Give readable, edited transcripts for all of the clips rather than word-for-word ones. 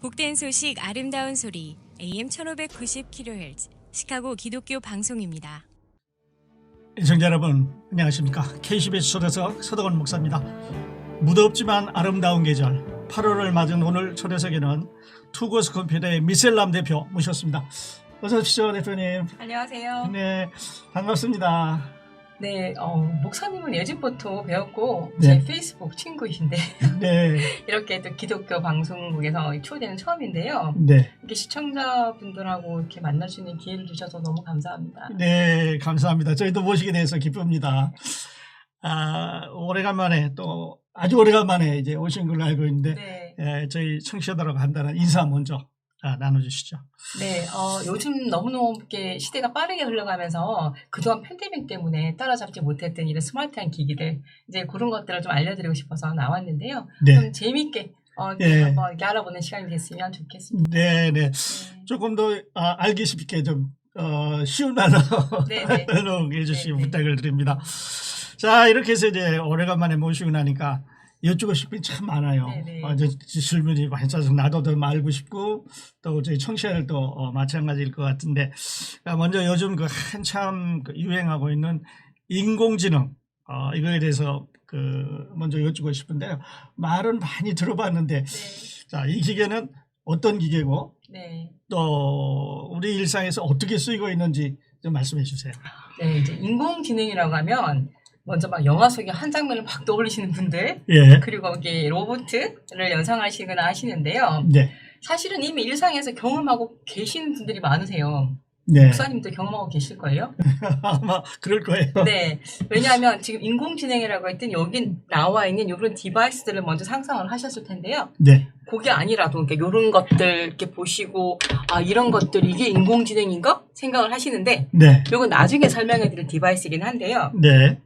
복된 소식 아름다운 소리 AM 1590kHz 시카고 기독교 방송입니다. 시청자 여러분 안녕하십니까. KCBS 초대석 서덕원 목사입니다. 무덥지만 아름다운 계절 8월을 맞은 오늘 초대석에는 투고스 컴퓨터의 미셀람 대표 모셨습니다. 어서 오십시오 대표님. 안녕하세요. 네, 반갑습니다. 네, 목사님은 예전부터 배웠고 네. 제 페이스북 친구이신데 네, 이렇게 또 기독교 방송국에서 초대는 처음인데요. 네, 이렇게 시청자분들하고 이렇게 만날 수 있는 기회를 주셔서 너무 감사합니다. 네, 감사합니다. 저희도 모시게 돼서 기쁩니다. 오래간만에 또 아주 오래간만에 이제 오신 걸로 알고 있는데 네, 저희 청취자들하고 간단한 인사 먼저 나눠주시죠. 네, 요즘 너무너무 이렇게 시대가 빠르게 흘러가면서 그동안 팬데믹 때문에 따라잡지 못했던 이런 스마트한 기기들 이제 그런 것들을 좀 알려드리고 싶어서 나왔는데요. 네. 좀 재밌게 네. 한번 이렇게 알아보는 시간이 됐으면 좋겠습니다. 네, 네. 네. 조금 더 알기 쉽게 좀 쉬운 말로 네. 설명해 주시기 네. 부탁을 드립니다. 자, 이렇게 해서 이제 오래간만에 모시고 나니까 여쭈고 싶은 게 참 많아요. 네. 질문이 많이 써서 나도 더 알고 싶고 또 저희 청취자들도 마찬가지일 것 같은데 먼저 요즘 그 한참 유행하고 있는 인공지능 이거에 대해서 먼저 여쭈고 싶은데요. 말은 많이 들어봤는데 네. 자, 이 기계는 어떤 기계고 네. 또 우리 일상에서 어떻게 쓰이고 있는지 좀 말씀해 주세요. 네, 이제 인공지능이라고 하면 먼저 막 영화 속에 한 장면을 막 떠올리시는 분들 예. 그리고 이게 로봇을 연상하시거나 하시는데요. 네. 사실은 이미 일상에서 경험하고 계시는 분들이 많으세요. 네. 목사님도 경험하고 계실걸요? 아마 그럴 거예요. 네. 왜냐하면 지금 인공지능이라고 했더니 여기 나와 있는 이런 디바이스들을 먼저 상상을 하셨을 텐데요. 네. 그게 아니라도 이런 것들 이렇게 보시고 이런 것들 이게 인공지능인가 생각을 하시는데 네. 이건 나중에 설명해드릴 디바이스이긴 한데요. 네.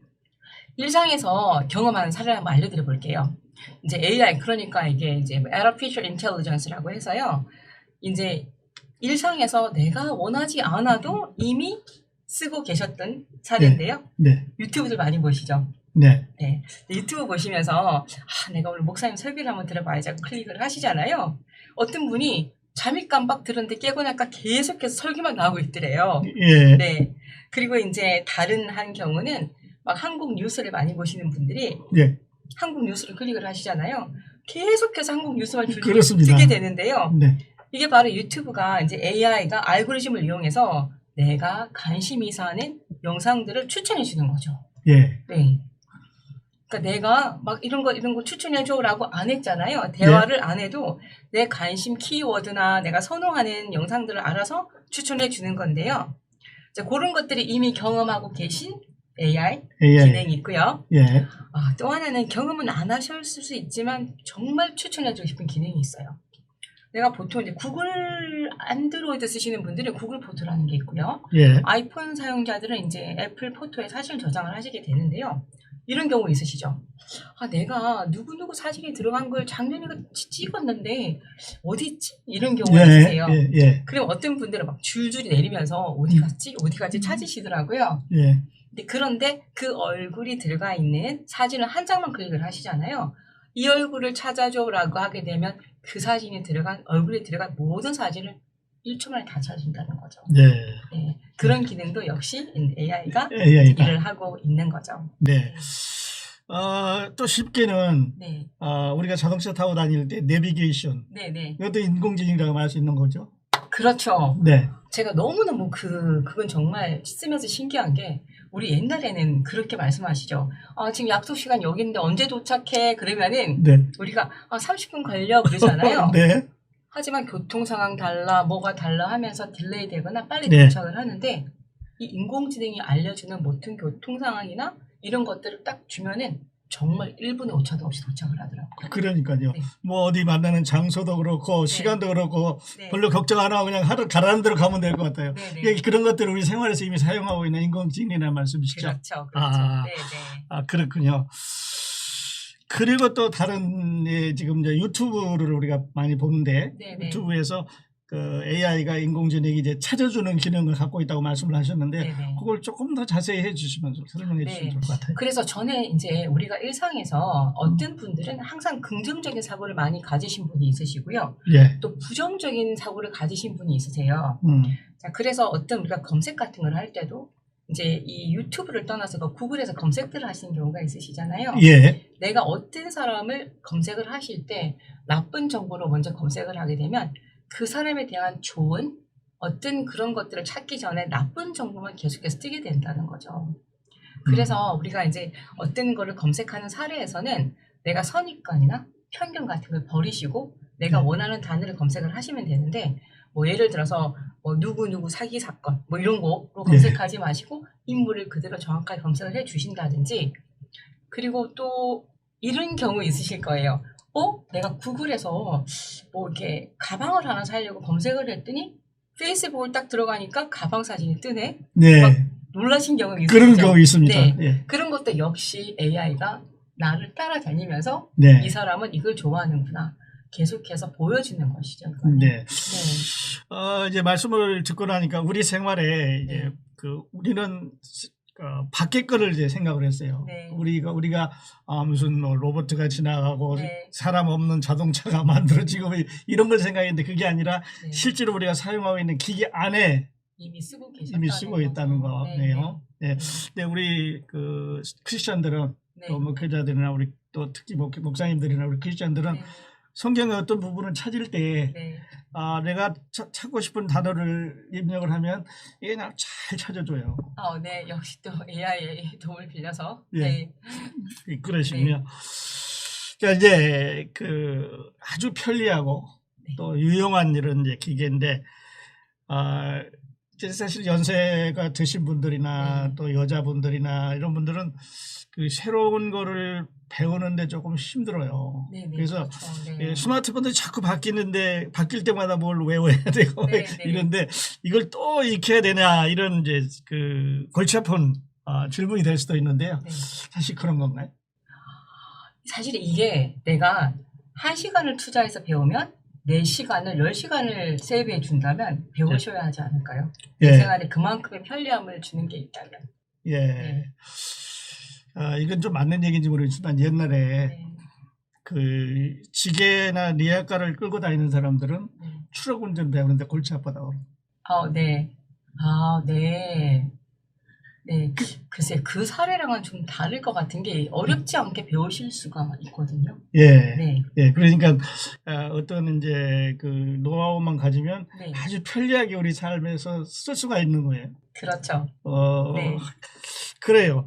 일상에서 경험하는 사례를 한번 알려드려 볼게요. 이제 AI 그러니까 이게 이제 Artificial Intelligence라고 해서요. 이제 일상에서 내가 원하지 않아도 이미 쓰고 계셨던 사례인데요. 네. 유튜브들 많이 보시죠. 네. 네. 유튜브 보시면서 내가 오늘 목사님 설교를 한번 들어봐야지 하고 클릭을 하시잖아요. 어떤 분이 잠이 깜빡 들었는데 깨고 나니까 계속해서 설교만 나오고 있더래요. 예. 네. 그리고 이제 다른 한 경우는 막 한국 뉴스를 많이 보시는 분들이 네. 한국 뉴스를 클릭을 하시잖아요. 계속해서 한국 뉴스만 그렇습니다. 뜨게 되는데요. 네. 이게 바로 유튜브가 이제 AI가 알고리즘을 이용해서 내가 관심이 사는 영상들을 추천해 주는 거죠. 예. 네. 그러니까 내가 막 이런 거 추천해줘라고 안 했잖아요. 대화를 안 해도 내 관심 키워드나 내가 선호하는 영상들을 알아서 추천해 주는 건데요. 이제 그런 것들이 이미 경험하고 계신 AI 기능이 있고요. 예. 또 하나는 경험은 안 하셨을 수 있지만 정말 추천해주고 싶은 기능이 있어요. 내가 보통 이제 구글 안드로이드 쓰시는 분들은 구글 포토라는 게 있고요. 예. 아이폰 사용자들은 이제 애플 포토에 사진 저장을 하시게 되는데요. 이런 경우 있으시죠? 내가 누구누구 사진이 들어간 걸 작년에 찍었는데 어디 있지? 이런 경우가 있으세요. 예. 그럼 어떤 분들은 막 줄줄이 내리면서 어디 갔지 찾으시더라고요. 예. 그런데 그 얼굴이 들어가 있는 사진을 한 장만 클릭을 하시잖아요. 이 얼굴을 찾아줘라고 하게 되면 그 사진이 들어간 얼굴이 들어간 모든 사진을 1초 만에 다 찾아준다는 거죠. 네. 네, 그런 기능도 역시 AI가 AI가. 일을 하고 있는 거죠. 네. 또 쉽게는 네, 우리가 자동차 타고 다닐 때 내비게이션 네. 이것도 인공지능이라고 말 수 있는 거죠. 그렇죠. 네. 제가 너무너무 그건 정말 쓰면서 신기한 게 우리 옛날에는 그렇게 말씀하시죠. 지금 약속 시간 여기인데 언제 도착해? 그러면은 네. 우리가 30분 걸려 그러잖아요. 네. 하지만 교통 상황 달라 뭐가 달라 하면서 딜레이 되거나 빨리 네. 도착을 하는데 이 인공지능이 알려주는 모든 교통 상황이나 이런 것들을 딱 주면은 정말 1분의 오차도 없이 도착을 하더라고요. 그러니까요. 네. 뭐 어디 만나는 장소도 그렇고 시간도 그렇고 네. 별로 걱정 안 하고 그냥 하루 가라는 대로 가면 될 것 같아요. 네. 그런 것들을 우리 생활에서 이미 사용하고 있는 인공지능이라는 말씀이시죠? 그렇죠. 아. 네. 그렇군요. 그리고 또 다른 지금 이제 유튜브를 우리가 많이 보는데 네. 유튜브에서 그 AI가 인공지능이 이제 찾아주는 기능을 갖고 있다고 말씀을 하셨는데 네네. 그걸 조금 더 자세히 해주시면 설명해 주시면 네. 좋을 것 같아요. 그래서 저는 이제 우리가 일상에서 어떤 분들은 항상 긍정적인 사고를 많이 가지신 분이 있으시고요. 예. 또 부정적인 사고를 가지신 분이 있으세요. 음. 자, 그래서 어떤 우리가 검색 같은 걸 할 때도 이제 이 유튜브를 떠나서 그 구글에서 검색들을 하시는 경우가 있으시잖아요. 예. 내가 어떤 사람을 검색을 하실 때 나쁜 정보로 먼저 검색을 하게 되면 그 사람에 대한 좋은 어떤 그런 것들을 찾기 전에 나쁜 정보만 계속해서 뜨게 된다는 거죠. 그래서 우리가 이제 어떤 거를 검색하는 사례에서는 내가 선입관이나 편견 같은 걸 버리시고 내가 네. 원하는 단어를 검색을 하시면 되는데 뭐 예를 들어서 뭐 누구 사기 사건 뭐 이런 거로 검색하지 마시고 인물을 그대로 정확하게 검색을 해 주신다든지 그리고 또 이런 경우 있으실 거예요. 내가 구글에서 뭐 이렇게 가방을 하나 사려고 검색을 했더니 페이스북을 딱 들어가니까 가방 사진이 뜨네. 네. 막 놀라신 경우 있으시죠? 그런 경우 있습니다. 네. 예. 그런 것도 역시 AI가 나를 따라다니면서 네. 이 사람은 이걸 좋아하는구나. 계속해서 보여주는 것이죠. 그거는. 네. 네. 이제 말씀을 듣고 나니까 우리 생활에 이제 네. 그 우리는 밖에 거를 이제 생각을 했어요. 네. 우리가 무슨 뭐 로봇가 지나가고 네. 사람 없는 자동차가 만들어지고 이런 걸 생각했는데 그게 아니라 네. 실제로 우리가 사용하고 있는 기기 안에 이미 쓰고 이미 쓰고 있다는 거네요. 네. 네. 근데 우리 그 크리스천들은 네. 또 목회자들이나 우리 또 특히 목사님들이나 우리 크리스천들은 네. 성경의 어떤 부분을 찾을 때 네. 내가 찾고 싶은 단어를 입력을 하면 이게 그냥 잘 찾아줘요. 네. 역시 또 AI의 도움을 빌려서. 예. 네. 그러시군요. 그러니까 이제 그 아주 편리하고 네. 또 유용한 이런 이제 기계인데 이제 사실 연세가 드신 분들이나 네. 또 여자분들이나 이런 분들은 그 새로운 거를 배우는데 조금 힘들어요. 네. 그래서 그렇죠. 네. 스마트폰도 자꾸 바뀌는데 바뀔 때마다 뭘 외워야 되고 네. 이런데 이걸 또 익혀야 되냐 이런 이제 그 골치 아픈 질문이 될 수도 있는데요. 네. 사실 그런 건가요? 사실 이게 내가 1시간을 투자해서 배우면 4시간을 10시간을 세이브해 준다면 배우셔야 하지 않을까요? 내 예. 생활에 그만큼의 편리함을 주는 게 있다면. 예. 네. 이건 좀 맞는 얘기인지 모르겠지만 옛날에 네. 그 지게나 리아카를 끌고 다니는 사람들은 네. 추락 운전 배우는데 골치 아프다고. 네. 네. 네. 글쎄, 그 사례랑은 좀 다를 것 같은 게 어렵지 않게 배우실 수가 있거든요. 예. 네. 예. 그러니까 어떤 이제 그 노하우만 가지면 네. 아주 편리하게 우리 삶에서 쓸 수가 있는 거예요. 그렇죠. 네. 그래요.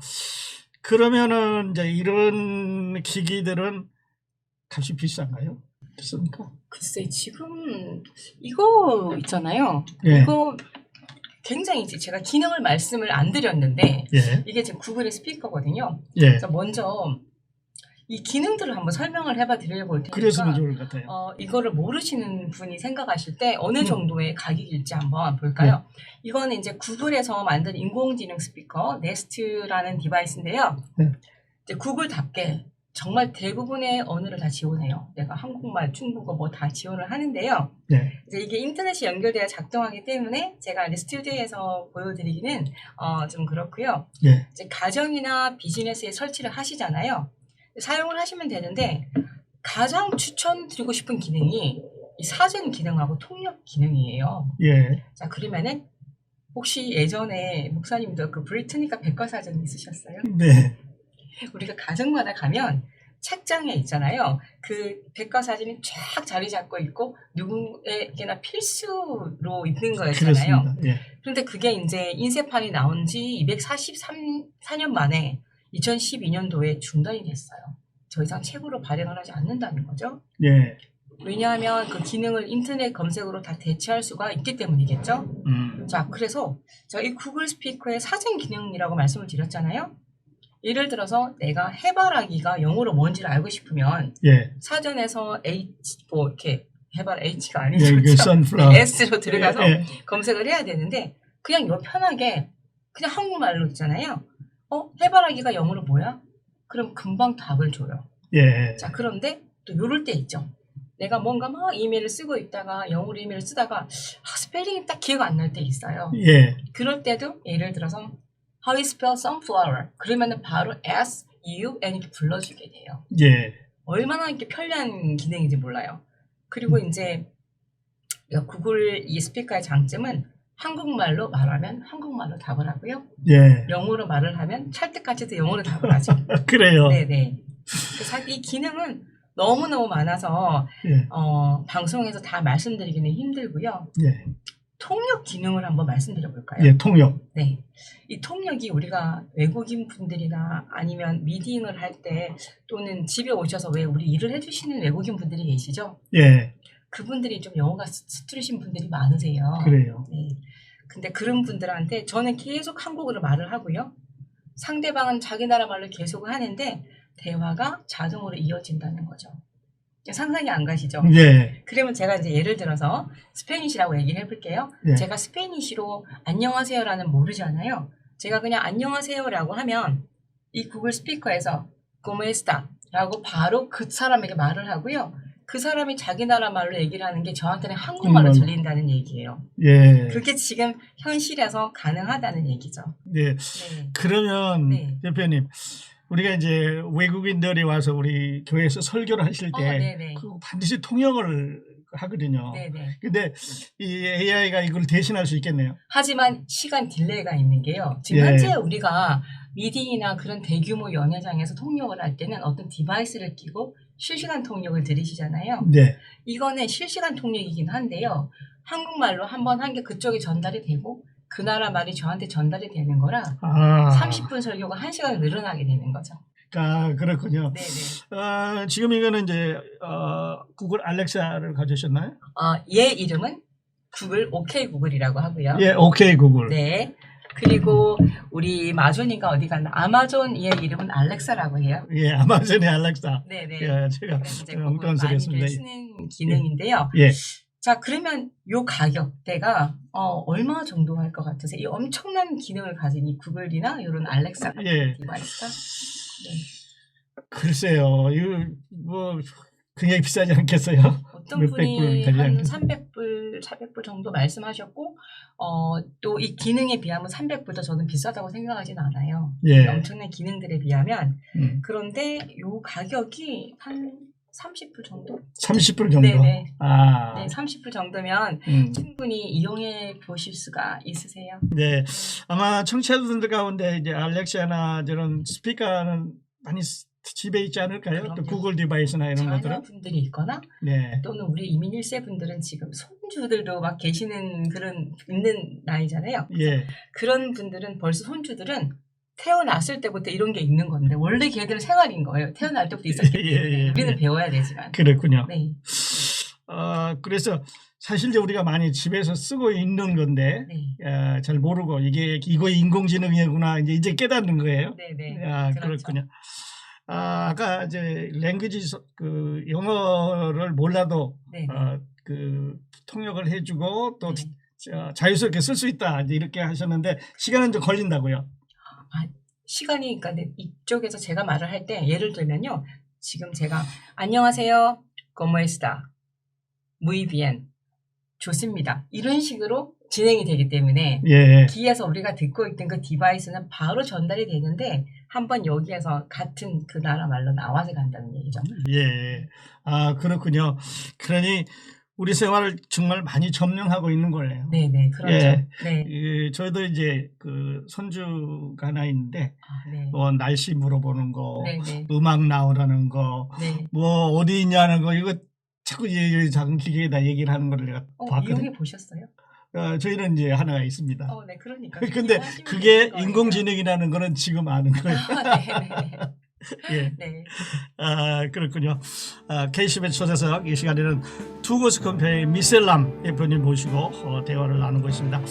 그러면은 이제 이런 기기들은 값이 비싼가요? 비쌉니까? 글쎄, 지금 이거 있잖아요. 예. 이거 굉장히 이제 제가 기능을 말씀을 안 드렸는데 예. 이게 지금 구글의 스피커거든요. 예. 그래서 먼저 이 기능들을 한번 설명을 해봐 드리려고 할 테니까 그래서는 좋을 것 같아요. 이거를 모르시는 분이 생각하실 때 어느 정도의 가격일지 한번 볼까요? 이거는 이제 구글에서 만든 인공지능 스피커 네스트라는 디바이스인데요. 네. 이제 구글답게 정말 대부분의 언어를 다 지원해요. 내가 한국말, 중국어 뭐 다 지원을 하는데요. 네. 이제 이게 인터넷이 연결되어 작동하기 때문에 제가 이제 스튜디오에서 보여드리기는 좀 그렇고요. 예. 이제 가정이나 비즈니스에 설치를 하시잖아요. 사용을 하시면 되는데 가장 추천드리고 싶은 기능이 이 사전 기능하고 통역 기능이에요. 예. 자, 그러면은 혹시 예전에 목사님도 그 브리트니가 백과사전 있으셨어요? 네. 우리가 가정마다 가면 책장에 있잖아요. 그 백과사전이 쫙 자리 잡고 있고 누구에게나 필수로 있는 거였잖아요. 그렇습니다. 예. 그런데 그게 이제 인쇄판이 나온 지 244년 만에 2012년도에 중단이 됐어요. 더 이상 책으로 발행을 하지 않는다는 거죠. 예. 왜냐하면 그 기능을 인터넷 검색으로 다 대체할 수가 있기 때문이겠죠. 자, 그래서 제가 이 구글 스피커의 사전 기능이라고 말씀을 드렸잖아요. 예를 들어서 내가 해바라기가 영어로 뭔지를 알고 싶으면 예. 사전에서 이렇게 해바라 H가 예. 아니죠. 그 선플라워. S로 들어가서 예. 검색을 해야 되는데 그냥 이거 편하게 그냥 한국말로 있잖아요. 해바라기가 영어로 뭐야? 그럼 금방 답을 줘요. 예. 자, 그런데 또 요럴 때 있죠. 내가 뭔가 막 이메일을 쓰고 있다가 영어로 이메일을 쓰다가 스펠링이 딱 기억 안 날 때 있어요. 예. 그럴 때도 예를 들어서 How you spell sunflower? 그러면은 바로 S-U-N 이렇게 불러주게 돼요. 예. 얼마나 이렇게 편리한 기능인지 몰라요. 그리고 이제 구글 이 스피커의 장점은 한국말로 말하면 한국말로 답을 하고요. 예. 영어로 말을 하면 찰떡같이 영어로 답을 하죠. 그래요. 네네. 그래서 이 기능은 너무너무 많아서 예. 방송에서 다 말씀드리기는 힘들고요. 예. 통역 기능을 한번 말씀드려 볼까요? 예, 통역. 네. 이 통역이 우리가 외국인 분들이나 아니면 미팅을 할 때 또는 집에 오셔서 왜 우리 일을 해주시는 외국인 분들이 계시죠? 예. 그분들이 좀 영어가 서투르신 분들이 많으세요. 그래요. 네. 근데 그런 분들한테 저는 계속 한국어로 말을 하고요. 상대방은 자기 나라 말로 계속 하는데 대화가 자동으로 이어진다는 거죠. 상상이 안 가시죠? 예. 그러면 제가 이제 예를 들어서 스페니쉬라고 얘기를 해볼게요. 예. 제가 스페니쉬로 안녕하세요라는 모르잖아요. 제가 그냥 안녕하세요라고 하면 이 구글 스피커에서 como esta라고 바로 그 사람에게 말을 하고요. 그 사람이 자기 나라 말로 얘기를 하는 게 저한테는 한국말로 들린다는 얘기예요. 예. 그게 지금 현실에서 가능하다는 얘기죠. 예. 네. 그러면 네. 대표님, 우리가 이제 외국인들이 와서 우리 교회에서 설교를 하실 때 네네. 반드시 통역을 하거든요. 네네. 근데 이 AI가 이걸 대신할 수 있겠네요. 하지만 시간 딜레이가 있는 게요. 지금 예. 현재 우리가 미팅이나 그런 대규모 연회장에서 통역을 할 때는 어떤 디바이스를 끼고 실시간 통역을 들으시잖아요. 네. 이거는 실시간 통역이긴 한데요. 한국말로 한번 한 게 그쪽에 전달이 되고 그 나라 말이 저한테 전달이 되는 거라 30분 설교가 1시간을 늘어나게 되는 거죠. 아, 그렇군요. 네네. 지금 이거는 이제 구글 알렉사를 가지셨나요? 얘 이름은 구글 오케이 구글이라고 하고요. 예, 오케이 구글. 네. 그리고 우리 마존이가 어디 갔나? 아마존 얘 이름은 알렉사라고 해요. 예, 아마존의 알렉사. 네네. 예, 제가 그래서 이제 엉뚱한 소리 많이들 했습니다. 쓰는 기능인데요. 예. 자, 그러면 요 가격대가 얼마 정도 할 것 같으세요? 이 엄청난 기능을 가진 이 구글이나 이런 알렉사 같은 예. 디바이스가? 네. 글쎄요, 이거 뭐 굉장히 비싸지 않겠어요? 어떤 몇백 분이 불 되지 한 않겠어요? 300불, 400불 정도 말씀하셨고, 또 이 기능에 비하면 300불도 저는 비싸다고 생각하지는 않아요. 예. 엄청난 기능들에 비하면. 음. 그런데 요 가격이 한 30불 정도? 30불 정도. 네네. 아. 네, 30불 정도면 충분히 이용해 보실 수가 있으세요. 네. 아마 청취자분들 가운데 이제 알렉사나 저런 스피커는 많이 집에 있지 않을까요? 또 그럼요. 구글 디바이스나 이런 것들은. 자녀분들이 있거나 네. 또는 우리 이민 1세 분들은 지금 손주들도 막 계시는 그런 있는 나이잖아요. 예. 그런 분들은 벌써 손주들은 태어났을 때부터 이런 게 있는 건데 원래 걔들은 생활인 거예요. 태어날 때부터 있었기 때문에 예. 우리는 배워야 되지만. 그렇군요. 네. 그래서 사실 이제 우리가 많이 집에서 쓰고 있는 건데 네. 잘 모르고 이거 인공지능이구나 이제 깨닫는 거예요. 네네. 아, 그렇죠. 그렇군요. 아까 이제 랭귀지 그 영어를 몰라도 네. 그 통역을 해주고 또 네. 자유스럽게 쓸 수 있다 이렇게 하셨는데 시간은 좀 걸린다고요. 시간이 그러니까 이쪽에서 제가 말을 할 때 예를 들면요. 지금 제가 안녕하세요. ¿Cómo está? Muy bien. 좋습니다. 이런 식으로 진행이 되기 때문에 예. 귀에서 우리가 듣고 있던 그 디바이스는 바로 전달이 되는데 한번 여기에서 같은 그 나라 말로 나와서 간다는 얘기죠. 예. 아, 그렇군요. 그러니 우리 생활을 정말 많이 점령하고 있는 거네요. 네네, 그렇죠. 예. 네. 저도 이제 그 손주가 하나 있는데 네. 뭐 날씨 물어보는 거, 네네. 음악 나오라는 거, 네. 뭐 어디 있냐는 거 이거 자꾸 작은 기계에다 얘기를 하는 걸 내가 봤거든요. 이용해 보셨어요? 저희는 이제 하나가 있습니다. 네, 그러니까. 근데 그게 인공지능이라는 거는 지금 아는 거예요. 네네. 예. 네. 그렇군요. K10의 초대석 이 시간에는 투고스 컴퍼니 미셀람 대표님 모시고 대화를 나누고 있습니다.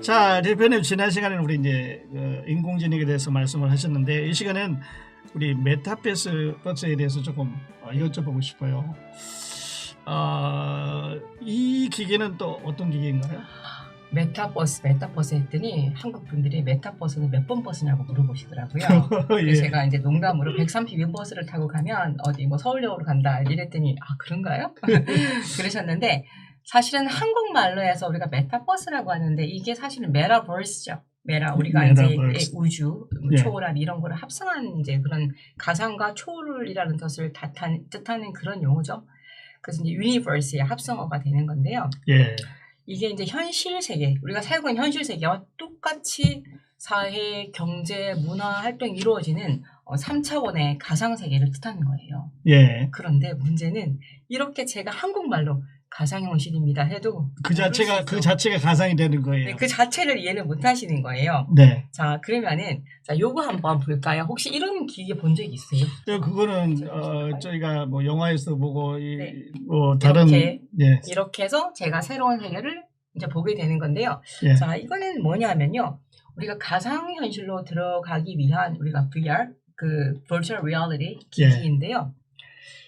자, 대표님 지난 시간에는 우리 이제 인공지능에 대해서 말씀을 하셨는데 이 시간에는 우리 메타버스에 대해서 조금 여쭤보고 싶어요. 이 기계는 또 어떤 기계인가요? 메타버스 했더니 한국 분들이 메타버스는 몇 번 버스냐고 물어보시더라고요. 예. 그래서 제가 이제 농담으로 132번 버스를 타고 가면 어디 뭐 서울역으로 간다 이랬더니 아 그런가요? 그러셨는데 사실은 한국말로 해서 우리가 메타버스라고 하는데 이게 사실은 메타버스죠. 우리가 메타버스. 이제 우주, 예. 초월함 이런 거를 합성한 이제 그런 가상과 초월이라는 뜻을 뜻하는 그런 용어죠. 그래서 이제 유니버스의 합성어가 되는 건데요. 예. 이게 이제 현실 세계, 우리가 살고 있는 현실 세계와 똑같이 사회, 경제, 문화 활동이 이루어지는 3차원의 가상 세계를 뜻하는 거예요. 예. 그런데 문제는 이렇게 제가 한국말로 가상현실입니다 해도 그 자체가 가상이 되는 거예요. 네, 그 자체를 이해를 못 하시는 거예요. 네. 자, 그러면은 자, 요거 한번 볼까요? 혹시 이런 기계 본 적 있어요? 그거는 저희가 뭐 영화에서 보고 네. 뭐 다른 이렇게 해서 제가 새로운 세계를 이제 보게 되는 건데요. 예. 자, 이거는 뭐냐면요. 우리가 가상현실로 들어가기 위한 우리가 VR, 그 Virtual Reality 기기인데요.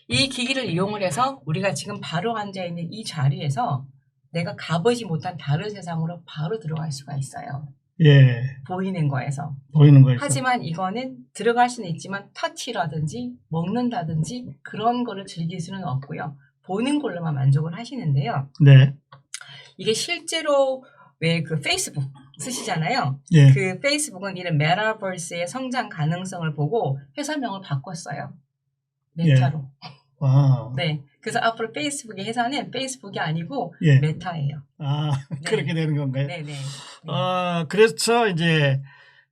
이 기기를 이용을 해서 우리가 지금 바로 앉아있는 이 자리에서 내가 가보지 못한 다른 세상으로 바로 들어갈 수가 있어요. 예. 보이는 거에서. 하지만 이거는 들어갈 수는 있지만 터치라든지 먹는다든지 그런 거를 즐길 수는 없고요. 보는 걸로만 만족을 하시는데요. 네. 이게 실제로 왜 그 페이스북 쓰시잖아요. 예. 그 페이스북은 이런 메타버스의 성장 가능성을 보고 회사명을 바꿨어요. 메타로. 와. 네. 그래서 앞으로 페이스북의 회사는 페이스북이 아니고 예. 메타예요. 아, 네. 그렇게 되는 건가요? 네네. 네. 그래서 이제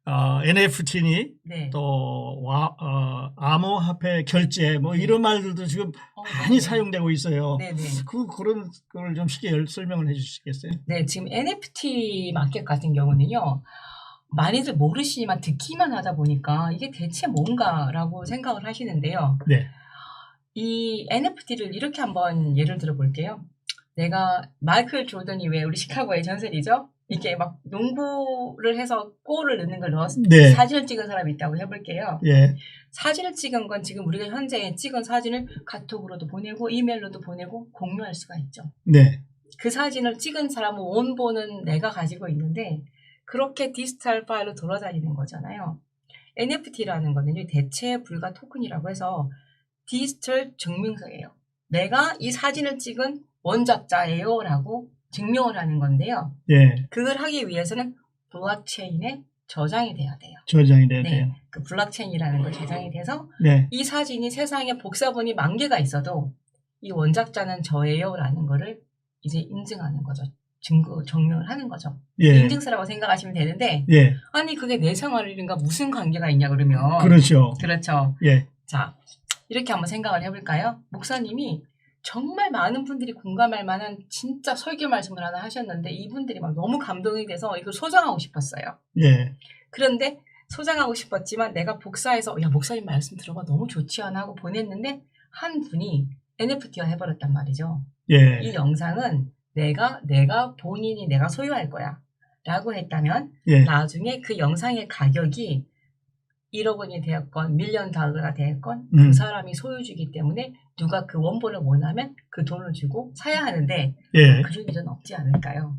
NFT니 네. 또 암호화폐 결제 뭐 이런 말들도 지금 많이 사용되고 있어요. 네네. 그런 걸 좀 쉽게 설명을 해주시겠어요? 네, 지금 NFT 마켓 같은 경우는요. 많이들 모르시지만 듣기만 하다 보니까 이게 대체 뭔가라고 생각을 하시는데요. 네. 이 NFT를 이렇게 한번 예를 들어 볼게요. 내가 마이클 조던이 왜 우리 시카고의 전설이죠? 이렇게 막 농구를 해서 골을 넣는 걸 넣어서 네. 사진을 찍은 사람이 있다고 해볼게요. 예. 사진을 찍은 건 지금 우리가 현재 찍은 사진을 카톡으로도 보내고 이메일로도 보내고 공유할 수가 있죠. 네. 그 사진을 찍은 사람은 원본은 내가 가지고 있는데 그렇게 디지털 파일로 돌아다니는 거잖아요. NFT라는 거는요. 대체 불가 토큰이라고 해서 디지털 증명서예요. 내가 이 사진을 찍은 원작자예요 라고 증명을 하는 건데요. 예. 그걸 하기 위해서는 블록체인에 저장이 돼야 돼요. 저장이 돼야 돼요. 네. 그 블록체인이라는 걸 저장이 돼서 네. 이 사진이 세상에 복사본이 10,000개가 있어도 이 원작자는 저예요 라는 거를 이제 인증하는 거죠. 증명을 하는 거죠. 예. 인증서라고 생각하시면 되는데 예. 아니 그게 내 생활과 무슨 관계가 있냐 그러면 그렇죠. 그렇죠. 예. 자, 이렇게 한번 생각을 해볼까요? 목사님이 정말 많은 분들이 공감할 만한 진짜 설교 말씀을 하나 하셨는데 이분들이 막 너무 감동이 돼서 이걸 소장하고 싶었어요. 예. 그런데 소장하고 싶었지만 내가 복사해서 야 목사님 말씀 들어봐 너무 좋지 않아 하고 보냈는데 한 분이 NFT화 해버렸단 말이죠. 예. 이 영상은 내가 본인이 내가 소유할 거야 라고 했다면 예. 나중에 그 영상의 가격이 1억 원이 되었건 밀리언 달러가 되었건 그 사람이 소유주기 때문에 누가 그 원본을 원하면 그 돈을 주고 사야 하는데 예. 그런 일은 없지 않을까요?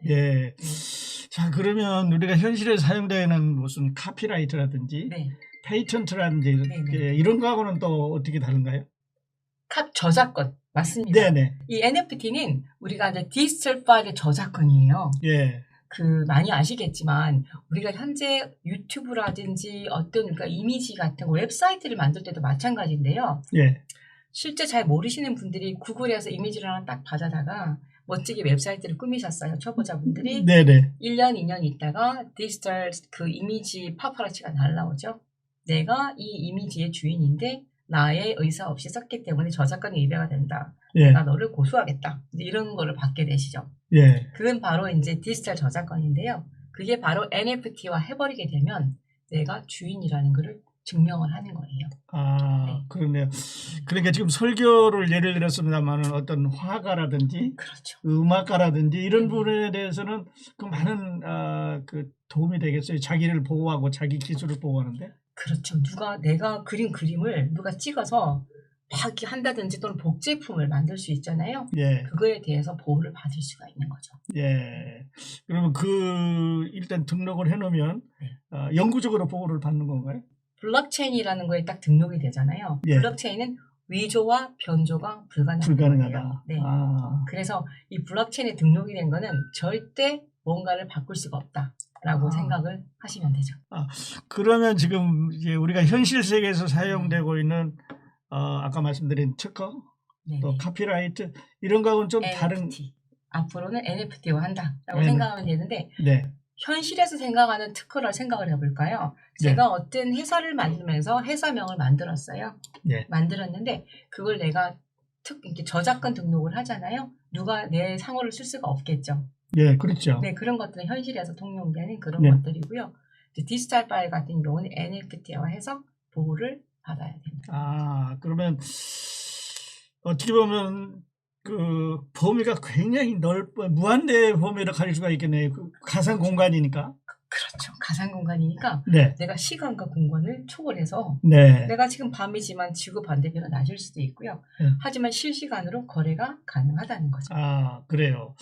예. 자, 그러면 우리가 현실에 사용되는 무슨 카피라이트라든지 네. 페이턴트라든지 네. 이런 거하고는 또 어떻게 다른가요? 저작권 맞습니다. 네네. 이 NFT는 우리가 이제 디지털 파일의 저작권이에요. 예. 많이 아시겠지만 우리가 현재 유튜브라든지 어떤 그러니까 이미지 같은 웹사이트를 만들 때도 마찬가지인데요. 예. 실제 잘 모르시는 분들이 구글에서 이미지를 하나 딱 받아다가 멋지게 웹사이트를 꾸미셨어요. 초보자분들이. 네네. 1년, 2년 있다가 디지털 그 이미지 파파라치가 날라오죠. 내가 이 이미지의 주인인데 나의 의사 없이 썼기 때문에 저작권이 위배가 된다. 예. 내가 너를 고소하겠다. 이런 거를 받게 되시죠. 예. 그건 바로 이제 디지털 저작권인데요. 그게 바로 NFT화 해버리게 되면 내가 주인이라는 거를 증명을 하는 거예요. 아, 네. 그러네요. 그러니까 지금 설교를 예를 들었습니다만은 어떤 화가라든지 그렇죠. 음악가라든지 이런 분에 대해서는 그 많은 그 도움이 되겠어요. 자기를 보호하고 자기 기술을 보호하는데. 그렇죠. 내가 그린 그림을 누가 찍어서 막 이렇게 한다든지 또는 복제품을 만들 수 있잖아요. 예. 그거에 대해서 보호를 받을 수가 있는 거죠. 예. 그러면 일단 등록을 해놓으면 네. 영구적으로 보호를 받는 건가요? 블록체인이라는 거에 딱 등록이 되잖아요. 예. 블록체인은 위조와 변조가 불가능하다. 불가능하다. 네. 아, 그래서 이 블록체인에 등록이 된 거는 절대 뭔가를 바꿀 수가 없다라고 아. 생각을 하시면 되죠. 그러면 지금 이제 우리가 현실 세계에서 사용되고 있는 아까 말씀드린 특허, 네. 또 카피라이트 이런 거하고는 좀 다른. NFT. 앞으로는 NFT화 한다라고 네. 생각하면 되는데 네. 현실에서 생각하는 특허를 생각을 해볼까요? 네. 제가 어떤 회사를 만들면서 회사명을 만들었어요. 네. 만들었는데 그걸 내가 이렇게 저작권 등록을 하잖아요. 누가 내 상호를 쓸 수가 없겠죠. 예, 그렇죠. 네, 그런 것들은 현실에서 통용되는 그런 네. 것들이고요. 디지털 파일 같은 경우는 NFT화해서 보호를 받아야 됩니다. 아, 그러면 어떻게 보면 그 범위가 굉장히 무한대 범위를 가질 수가 있겠네요. 그 가상 공간이니까. 그렇죠. 가상 공간이니까 네. 내가 시간과 공간을 초월해서 네. 내가 지금 밤이지만 지구 반대편은 낮일 수도 있고요. 네. 하지만 실시간으로 거래가 가능하다는 거죠. 아, 그래요.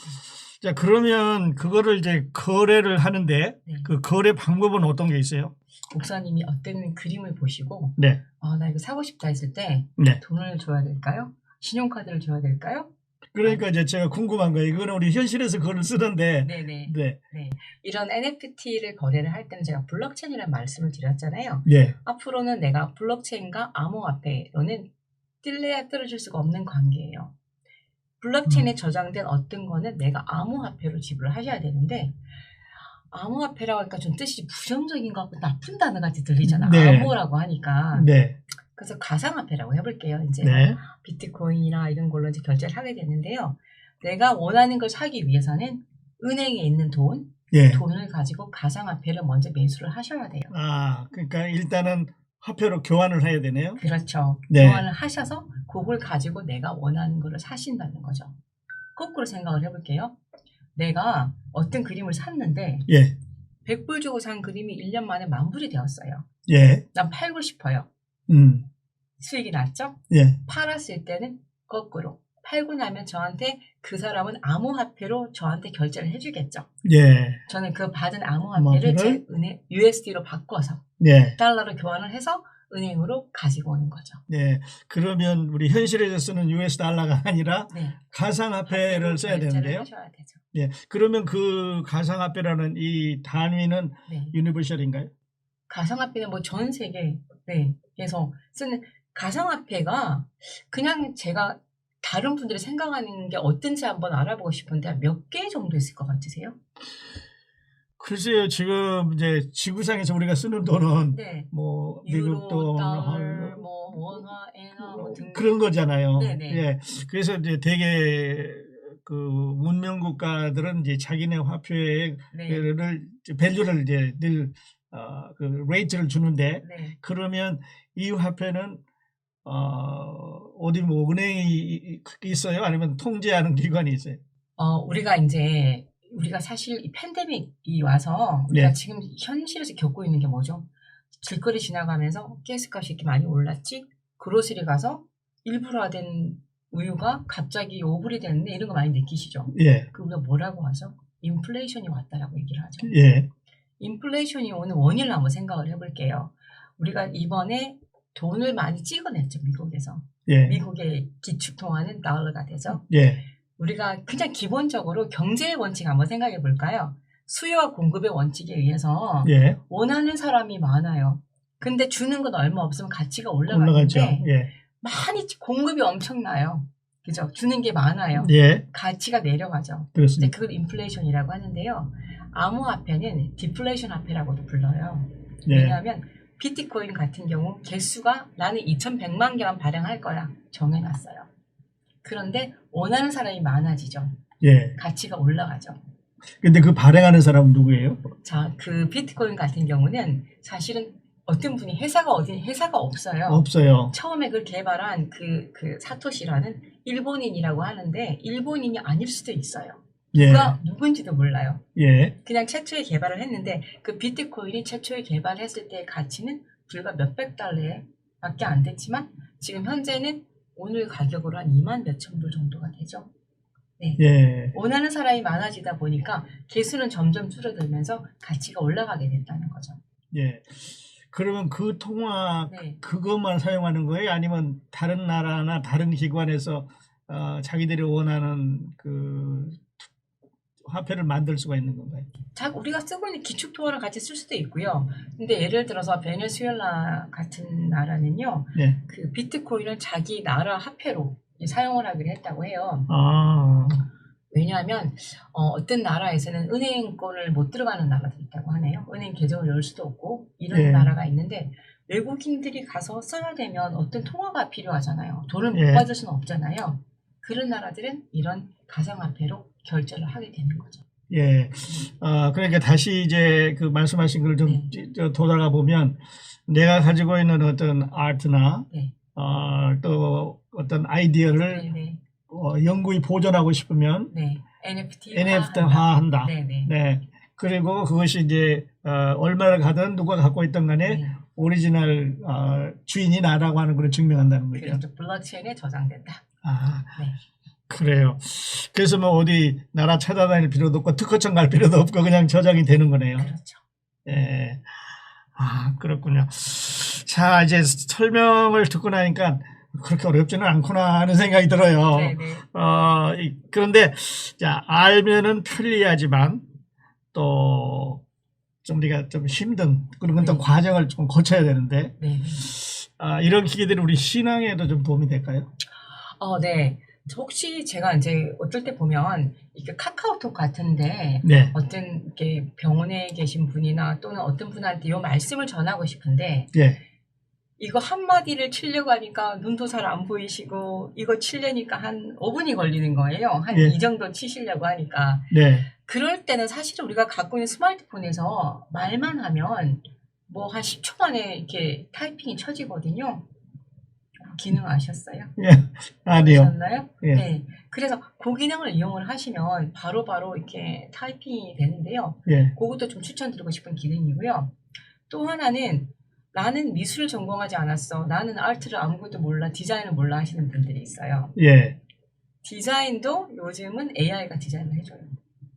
자, 그러면 그거를 이제 거래를 하는데 네. 그 거래 방법은 어떤 게 있어요? 목사님이 어떤 그림을 보시고 네. 나 이거 사고 싶다 했을 때 네. 돈을 줘야 될까요? 신용카드를 줘야 될까요? 그러니까 이제 제가 궁금한 거예요. 이거는 우리 현실에서 그걸 쓰던데. 네네. 네. 이런 NFT를 거래를 할 때는 제가 블록체인이라는 말씀을 드렸잖아요. 예. 앞으로는 내가 블록체인과 암호화폐로는 뗄래야 떨어질 수가 없는 관계예요. 블록체인에 저장된 어떤 거는 내가 암호화폐로 지불을 하셔야 되는데 암호화폐라고 하니까 좀 뜻이 부정적인 것 같고 나쁜 단어 같이 들리잖아. 네. 암호라고 하니까. 네. 그래서 가상화폐라고 해볼게요. 이제 네. 비트코인이나 이런 걸로 이제 결제를 하게 되는데요. 내가 원하는 걸 사기 위해서는 은행에 있는 예. 돈을 가지고 가상화폐를 먼저 매수를 하셔야 돼요. 아, 그러니까 일단은 화폐로 교환을 해야 되네요. 그렇죠. 네. 교환을 하셔서 그걸 가지고 내가 원하는 거를 사신다는 거죠. 거꾸로 생각을 해볼게요. 내가 어떤 그림을 샀는데 예. 100불 주고 산 그림이 1년 만에 10,000불이 되었어요. 예. 난 팔고 싶어요. 수익이 났죠? 예. 팔았을 때는 거꾸로 팔고 나면 저한테 그 사람은 암호화폐로 저한테 결제를 해주겠죠. 예. 저는 그 받은 암호화폐를 제 은행 USD로 바꿔서 예. 달러로 교환을 해서 은행으로 가지고 오는 거죠. 네. 그러면 우리 현실에서 쓰는 US 달러가 아니라 네. 가상화폐를 써야 되는데요. 하셔야 되죠. 예. 그러면 그 가상화폐라는 이 단위는 네. 유니버셜인가요? 가상화폐는 뭐 전 세계에서 쓰는 가상화폐가 그냥 제가 다른 분들이 생각하는 게 어떤지 한번 알아보고 싶은데 몇 개 정도 있을 것 같으세요? 글쎄요, 지금 이제 지구상에서 우리가 쓰는 돈은 네. 뭐 유로, 미국 돈, 달러, 뭐 원화, 엔화 뭐 등등. 그런 거잖아요. 네네. 예. 그래서 이제 되게 그 문명 국가들은 이제 자기네 화폐를 네. 밸류를 이제 늘 그 레이트를 주는데 네. 그러면 이 화폐는 어디 뭐 은행이 있어요? 아니면 통제하는 기관이 있어요? 우리가 사실 이 팬데믹이 와서 우리가 네. 지금 현실에서 겪고 있는 게 뭐죠? 길거리 지나가면서 가스값이 이렇게 많이 올랐지? 그로스리 가서 1불화된 우유가 갑자기 5불이 됐는데 이런 거 많이 느끼시죠? 예. 그 우리가 뭐라고 하죠? 인플레이션이 왔다라고 얘기를 하죠. 예. 인플레이션이 오는 원인을 한번 생각을 해볼게요. 우리가 이번에 돈을 많이 찍어냈죠, 미국에서. 예. 미국의 기축통화는 달러가 되죠. 예. 우리가 그냥 기본적으로 경제의 원칙 한번 생각해 볼까요? 수요와 공급의 원칙에 의해서 예. 원하는 사람이 많아요. 근데 주는 건 얼마 없으면 가치가 올라가죠. 올라가는데 예. 많이 공급이 엄청나요. 그죠? 주는 게 많아요. 예. 가치가 내려가죠. 이제 그렇습니다. 그걸 인플레이션이라고 하는데요. 암호화폐는 디플레이션 화폐라고도 불러요. 예. 왜냐하면 비트코인 같은 경우 개수가 나는 2,100만 개만 발행할 거야. 정해놨어요. 그런데 원하는 사람이 많아지죠. 예. 가치가 올라가죠. 근데 그 발행하는 사람은 누구예요? 자, 그 비트코인 같은 경우는 사실은 어떤 분이 회사가 없어요. 없어요. 처음에 그걸 개발한 그 사토시라는 일본인이라고 하는데 일본인이 아닐 수도 있어요. 예. 누가 누군지도 몰라요. 예. 그냥 최초에 개발을 했는데 그 비트코인이 최초에 개발했을 때의 가치는 불과 몇백 달러에 밖에 안 됐지만 지금 현재는 오늘 가격으로 한 2만 몇천 불 정도가 되죠. 네. 예. 원하는 사람이 많아지다 보니까 개수는 점점 줄어들면서 가치가 올라가게 됐다는 거죠. 예. 그러면 그 통화 네. 그것만 사용하는 거예요? 아니면 다른 나라나 다른 기관에서 자기들이 원하는 그 화폐를 만들 수가 있는 건가요? 우리가 쓰고 있는 기축통화를 같이 쓸 수도 있고요. 근데 예를 들어서 베네수엘라 같은 나라는요. 네. 그 비트코인을 자기 나라 화폐로 사용을 하기로 했다고 해요. 아, 왜냐하면 어떤 나라에서는 은행권을 못 들어가는 나라도 있다고 하네요. 은행 계정을 열 수도 없고 이런 예. 나라가 있는데 외국인들이 가서 써야 되면 어떤 통화가 필요하잖아요. 돈을 못 예. 받을 수는 없잖아요. 그런 나라들은 이런 가상화폐로 결제를 하게 되는 거죠. 예. 그러니까 다시 이제 그 말씀하신 걸 좀 네. 돌아가 보면 내가 가지고 있는 어떤 아트나 네. 또 어떤 아이디어를 네. 영구히 보존하고 싶으면 네. NFT NFT화한다. 네네. 네. 그리고 그것이 이제 얼마를 가든 누가 갖고 있던 간에 네. 오리지널 주인이 나라고 하는 걸 증명한다는 거죠. 그렇죠. 블록체인에 저장된다. 아, 네. 그래요. 그래서 뭐 어디 나라 찾아다닐 필요도 없고 특허청 갈 필요도 없고 그냥 저장이 되는 거네요. 그렇죠. 예. 아, 그렇군요. 자, 이제 설명을 듣고 나니까 그렇게 어렵지는 않구나 하는 생각이 들어요. 네네. 그런데 자, 알면은 편리하지만 또 좀 우리가 좀 힘든 그런 어떤 네. 과정을 좀 거쳐야 되는데 네. 이런 기계들이 우리 신앙에도 좀 도움이 될까요? 네. 혹시 제가 이제 어떨 때 보면 이게 카카오톡 같은데 네. 어떤 이렇게 병원에 계신 분이나 또는 어떤 분한테 이 말씀을 전하고 싶은데 예. 이거 한마디를 치려고 하니까 눈도 잘 안 보이시고 이거 치려니까 한 5분이 걸리는 거예요. 한 예. 이 정도 치시려고 하니까. 네. 그럴 때는 사실은 우리가 갖고 있는 스마트폰에서 말만 하면 뭐 한 10초 만에 이렇게 타이핑이 쳐지거든요. 기능 아셨어요? 예. 아니요. 아셨나요? 예. 네. 그래서 그 기능을 이용을 하시면 바로바로 이렇게 타이핑이 되는데요. 예. 그것도 좀 추천드리고 싶은 기능이고요. 또 하나는 나는 미술을 전공하지 않았어. 나는 아트를 아무것도 몰라. 디자인을 몰라 하시는 분들이 있어요. 예. 디자인도 요즘은 AI가 디자인을 해줘요.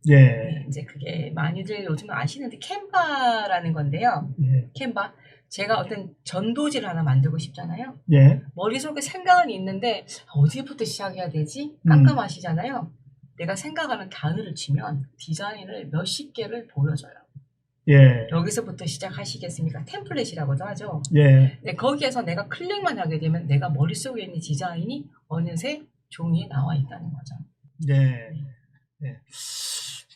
예. 네, 이제 그게 많이들 요즘은 아시는데 캔바라는 건데요. 예. 캔바. 제가 어떤 전도지를 하나 만들고 싶잖아요. 예. 머릿속에 생각은 있는데 어디부터 시작해야 되지? 깜깜하시잖아요. 내가 생각하는 단어를 치면 디자인을 몇십 개를 보여줘요. 예. 여기서부터 시작하시겠습니까? 템플릿이라고도 하죠. 예. 네, 거기에서 내가 클릭만 하게 되면 내가 머릿속에 있는 디자인이 어느새 종이에 나와 있다는 거죠. 네. 네.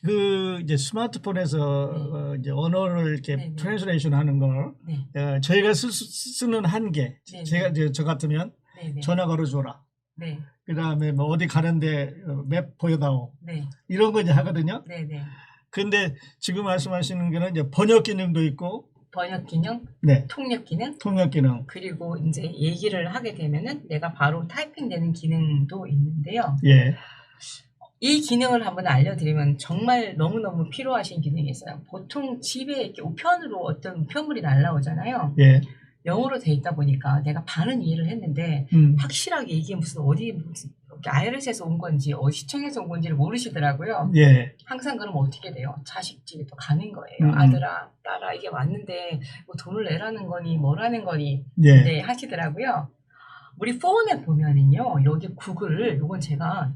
그 이제 스마트폰에서 이제 언어를 이렇게 네, 네. 트랜스레이션 하는 걸 네. 저희가 쓰는 한계. 네, 제가 네. 저 같으면 네, 네. 전화 걸어줘라. 네. 그다음에 뭐 어디 가는데 맵 보여다오. 네. 이런 거 이제 하거든요. 네, 네. 근데 지금 말씀하시는 거는 이제 번역 기능도 있고, 번역 기능, 네, 통역 기능, 통역 기능. 그리고 이제 얘기를 하게 되면은 내가 바로 타이핑되는 기능도 있는데요. 예. 이 기능을 한번 알려드리면 정말 너무너무 필요하신 기능이 있어요. 보통 집에 이렇게 우편으로 어떤 우편물이 날라오잖아요. 예. 영어로 돼 있다 보니까 내가 반은 이해를 했는데 확실하게 이게 무슨 IRS에서 온 건지 시청에서 온 건지를 모르시더라고요. 예. 항상 그러면 어떻게 돼요? 자식 집에 또 가는 거예요. 아들아, 딸아, 이게 왔는데 뭐 돈을 내라는 거니 뭐라는 거니 예. 네, 하시더라고요. 우리 폰에 보면은요, 여기 구글, 이건 제가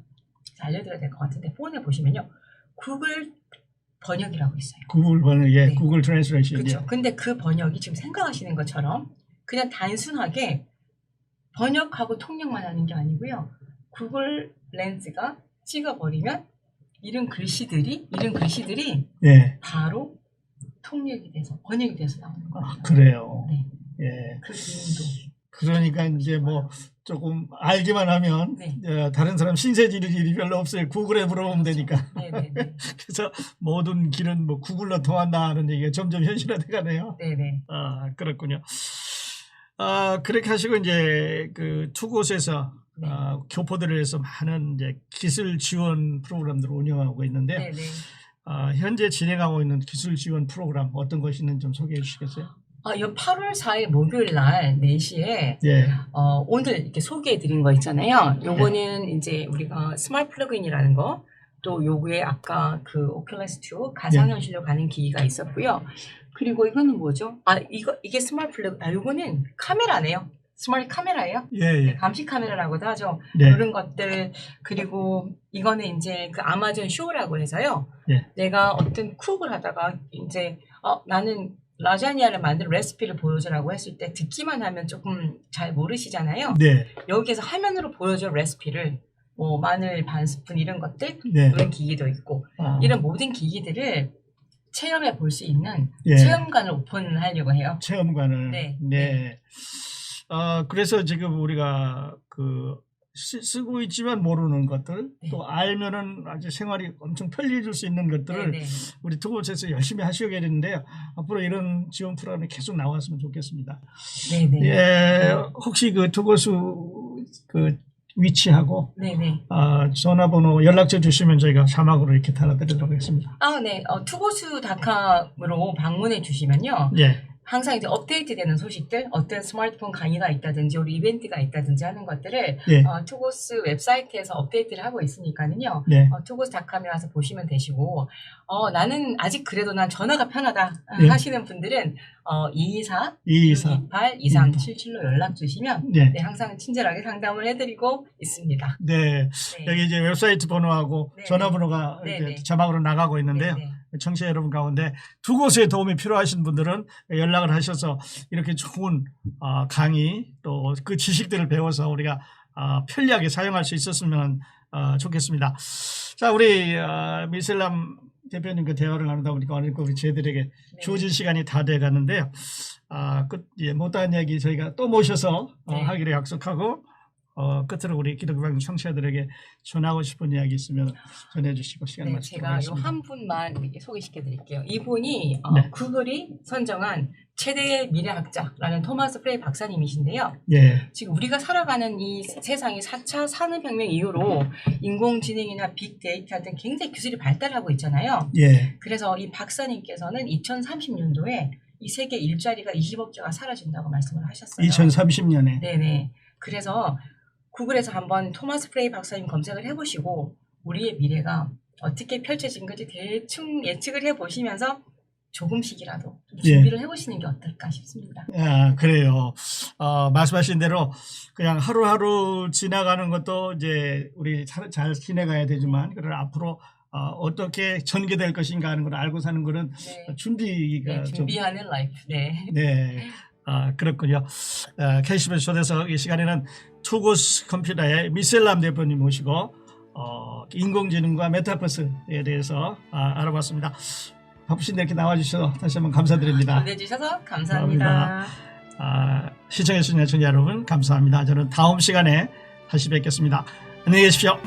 알려드려야 될 것 같은데 폰에 보시면요, 구글 번역이라고 있어요. 구글 번역, 예, 네. 구글 트랜스레이션. 그렇죠. 예. 근데 그 번역이 지금 생각하시는 것처럼 그냥 단순하게 번역하고 통역만 하는 게 아니고요. 구글 렌즈가 찍어버리면 이런 글씨들이 예. 바로 통역이 돼서 번역이 돼서 나오는 거예요. 아, 그래요. 네. 예. 그 기능도. 그러니까 이제 뭐 조금 알기만 하면 네. 다른 사람 신세질 일이 별로 없어요. 구글에 물어보면 되니까. 네네네. 그래서 모든 길은 뭐 구글로 통한다 하는 얘기가 점점 현실화돼 가네요. 네네. 아, 그렇군요. 그렇게 하시고 이제 그 투곳에서 네. 교포들을 위해서 많은 이제 기술 지원 프로그램들을 운영하고 있는데 네네. 현재 진행하고 있는 기술 지원 프로그램 어떤 것이 있는지 좀 소개해 주시겠어요? 이번 8월 4일 목요일 날 4시에 예. 오늘 이렇게 소개해 드린 거 있잖아요. 요거는 이제 우리가 스마트 플러그인이라는 거, 또 요구에 아까 그 오큘러스 2 가상현실로 가는 기기가 있었고요. 그리고 이거는 뭐죠? 이게 스마트 플러그, 요거는 카메라네요. 스마트 카메라예요. 예, 예. 감시 카메라라고도 하죠. 네. 그런 것들. 그리고 이거는 이제 그 아마존 쇼라고 해서요. 예. 내가 어떤 쿡을 하다가 이제 나는 라자냐를 만들 레시피를 보여주라고 했을 때 듣기만 하면 조금 잘 모르시잖아요. 네. 여기에서 화면으로 보여줘 레시피를 뭐 마늘 반 스푼 이런 것들 네. 이런 기기도 있고 이런 모든 기기들을 체험해 볼 수 있는 예. 체험관을 오픈하려고 해요. 체험관을. 네. 네. 그래서 지금 우리가 쓰고 있지만 모르는 것들, 네. 또 알면은 아주 생활이 엄청 편리해질 수 있는 것들을 네, 네. 우리 두 곳에서 열심히 하셔야겠는데요. 앞으로 이런 지원 프로그램이 계속 나왔으면 좋겠습니다. 네네. 예, 혹시 그 두 곳수 위치하고 네네. 전화번호 연락처 주시면 저희가 자막으로 이렇게 달아드리도록 하겠습니다. 네. 투고수닷컴으로 방문해 주시면요. 예. 항상 이제 업데이트되는 소식들, 어떤 스마트폰 강의가 있다든지, 우리 이벤트가 있다든지 하는 것들을 예. 투고스 웹사이트에서 업데이트를 하고 있으니까는요. 네. 투고스닷컴에 와서 보시면 되시고, 나는 아직 그래도 난 전화가 편하다 예. 하시는 분들은 224 628 2377로 연락 주시면 네. 네, 항상 친절하게 상담을 해드리고 있습니다. 네. 네. 여기 이제 웹사이트 번호하고 네, 전화번호가 네, 이제 네. 자막으로 나가고 있는데요. 네, 네. 청취자 여러분 가운데 두 곳의 도움이 필요하신 분들은 연락을 하셔서 이렇게 좋은 강의 또 그 지식들을 배워서 우리가 편리하게 사용할 수 있었으면 좋겠습니다. 자, 우리 미셀람 대표님과 대화를 나누다 보니까 오늘 우리 저희들에게 네. 주어진 시간이 다 돼 가는데요. 못다한 얘기 저희가 또 모셔서 네. 하기로 약속하고 끝으로 우리 기독방 청취자들에게 전하고 싶은 이야기 있으면 전해주시고 시간 네, 마치도록 제가 요 하겠습니다. 한 분만 이렇게 소개시켜 드릴게요. 이분이 네. 구글이 선정한 최대의 미래학자라는 토마스 프레이 박사님이신데요. 예, 지금 우리가 살아가는 이 세상이 4차 산업혁명 이후로 인공지능이나 빅데이터 등 굉장히 기술이 발달하고 있잖아요. 예, 그래서 이 박사님께서는 2030년도에 이 세계 일자리가 20억 개가 사라진다고 말씀을 하셨어요. 2030년에 네네. 그래서 구글에서 한번 토마스 프레이 박사님 검색을 해보시고 우리의 미래가 어떻게 펼쳐진 건지 대충 예측을 해보시면서 조금씩이라도 좀 준비를 해보시는 게 어떨까 싶습니다. 그래요. 말씀하신 대로 그냥 하루하루 지나가는 것도 이제 우리 잘 지내가야 되지만 그러나 앞으로 어떻게 전개될 것인가 하는 걸 알고 사는 거는 네. 준비가 네, 준비하는 라이프. 네. 네. 그렇군요. KCBS 초대석 이 시간에는 투고스 컴퓨터의 미셀람 대표님 모시고 인공지능과 메타버스에 대해서 알아봤습니다. 바쁘신데 이렇게 나와주셔서 다시 한번 감사드립니다. 보내주셔서 감사합니다. 시청해주신 시청자 여러분 감사합니다. 저는 다음 시간에 다시 뵙겠습니다. 안녕히 계십시오.